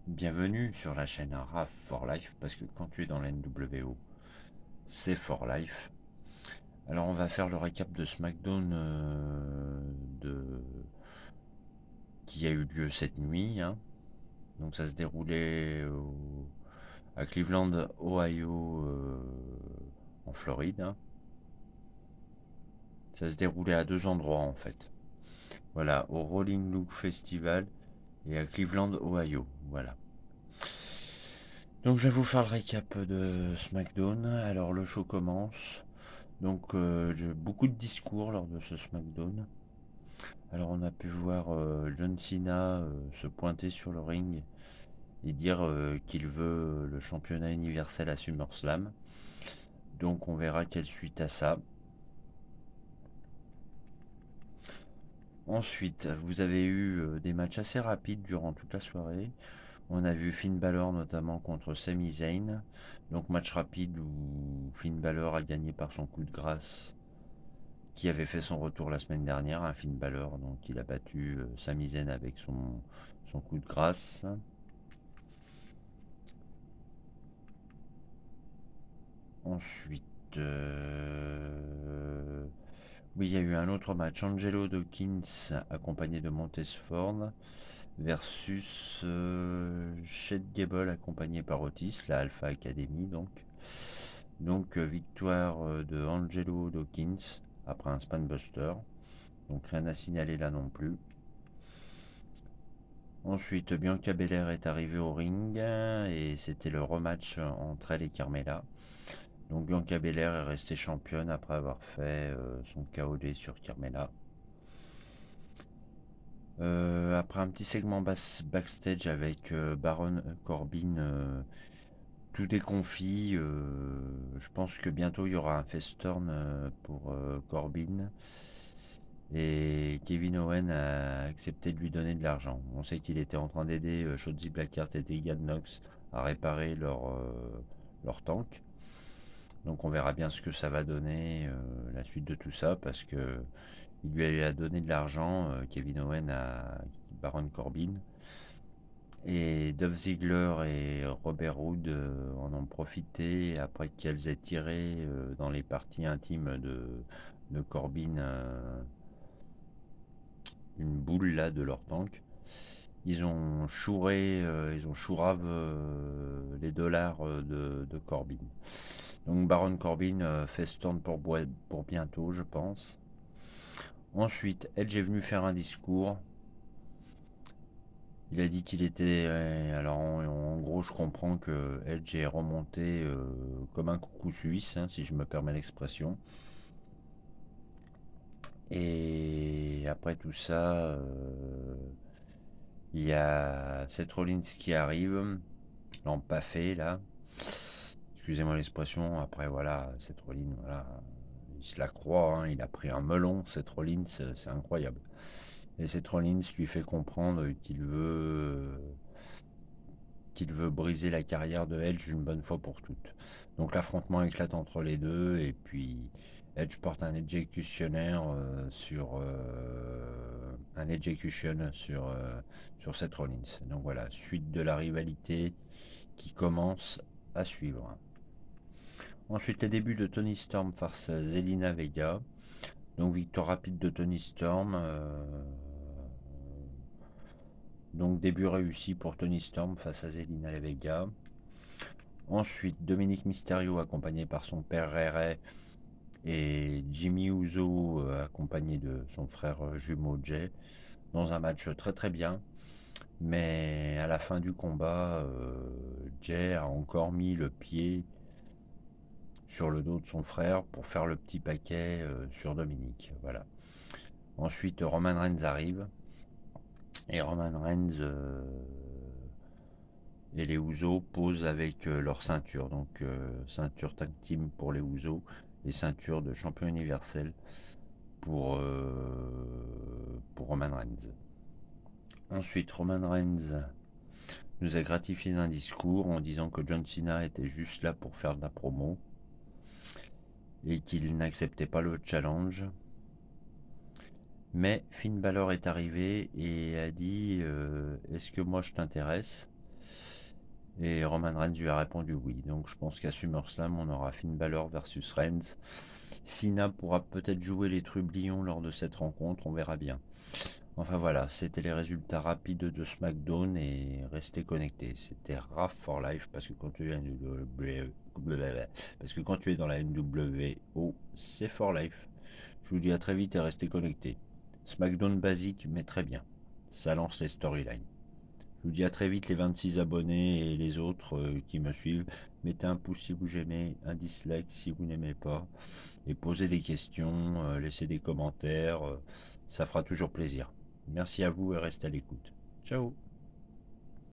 Bienvenue sur la chaîne RAF for Life, parce que quand tu es dans la NWO, c'est for Life. Alors on va faire le récap de SmackDown de... qui a eu lieu cette nuit, hein. Donc ça se déroulait à Cleveland, Ohio, en Floride, hein. Ça se déroulait à deux endroits en fait. Voilà, au Rolling Loop Festival et à Cleveland, Ohio. Voilà. Donc je vais vous faire le récap de SmackDown. Alors le show commence. Donc j'ai beaucoup de discours lors de ce SmackDown. Alors on a pu voir John Cena se pointer sur le ring et dire qu'il veut le championnat universel à SummerSlam. Donc on verra quelle suite à ça. Ensuite, vous avez eu des matchs assez rapides durant toute la soirée. On a vu Finn Balor notamment contre Sami Zayn. Donc match rapide où Finn Balor a gagné par son coup de grâce qui avait fait son retour la semaine dernière, un Finn Balor. Donc il a battu Sami Zayn avec son coup de grâce. Ensuite, oui, il y a eu un autre match. Angelo Dawkins accompagné de Montez Ford versus Shed Gable accompagné par Otis, la Alpha Academy donc. Donc victoire de Angelo Dawkins après un Spanbuster. Donc rien à signaler là non plus. Ensuite, Bianca Belair est arrivée au ring et c'était le rematch entre elle et Carmella. Donc Bianca Belair est restée championne après avoir fait son KOD sur Carmella. Après un petit segment backstage avec Baron Corbin tout déconfit, je pense que bientôt il y aura un face turn pour Corbin. Et Kevin Owen a accepté de lui donner de l'argent. On sait qu'il était en train d'aider Shotzi Blackheart et Tegan Knox à réparer leur tank. Donc on verra bien ce que ça va donner la suite de tout ça parce que il lui a donné de l'argent, Kevin Owen à Baron Corbin. Et Dolph Ziggler et Robert Roode en ont profité après qu'elles aient tiré dans les parties intimes de Corbin une boule là de leur tank. Ils ont chourave les dollars de Corbin. Donc Baron Corbin fait ce tourne pour bientôt, je pense. Ensuite, Edge est venu faire un discours. Il a dit qu'il était. Alors, en gros, je comprends que Edge est remonté comme un coucou suisse, hein, si je me permets l'expression. Et après tout ça, il y a Seth Rollins qui arrive, l'empaffé là. Excusez-moi l'expression. Après, voilà, Seth Rollins, voilà, il se la croit, hein, il a pris un melon. Seth Rollins, c'est incroyable. Et Seth Rollins lui fait comprendre qu'il veut briser la carrière de Edge une bonne fois pour toutes. Donc l'affrontement éclate entre les deux et puis Edge porte un executioner sur Seth Rollins. Donc voilà, suite de la rivalité qui commence à suivre. Ensuite les débuts de Tony Storm face à Zelina Vega. Donc victoire rapide de Tony Storm. Donc début réussi pour Tony Storm face à Zelina Vega. Ensuite, Dominique Mysterio accompagné par son père Ray et Jimmy Uso accompagné de son frère jumeau Jay dans un match très très bien. Mais à la fin du combat, Jay a encore mis le pied sur le dos de son frère pour faire le petit paquet sur Dominique. Voilà. Ensuite, Roman Reigns arrive. Et Roman Reigns et les Usos posent avec leur ceinture. Donc ceinture tag team pour les Usos et ceinture de champion universel pour Roman Reigns. Ensuite, Roman Reigns nous a gratifié d'un discours en disant que John Cena était juste là pour faire de la promo et qu'il n'acceptait pas le challenge. Mais Finn Balor est arrivé et a dit est-ce que moi je t'intéresse? Et Roman Reigns lui a répondu oui. Donc je pense qu'à SummerSlam, on aura Finn Balor versus Reigns. Cena pourra peut-être jouer les trublions lors de cette rencontre, on verra bien. Enfin voilà, c'était les résultats rapides de SmackDown et restez connectés. C'était Raf for Life parce que quand tu es parce que quand tu es dans la NWO, c'est for life. Je vous dis à très vite et restez connectés. SmackDown basique, mais très bien. Ça lance les storylines. Je vous dis à très vite les 26 abonnés et les autres qui me suivent. Mettez un pouce si vous aimez, un dislike si vous n'aimez pas. Et posez des questions, laissez des commentaires. Ça fera toujours plaisir. Merci à vous et restez à l'écoute. Ciao.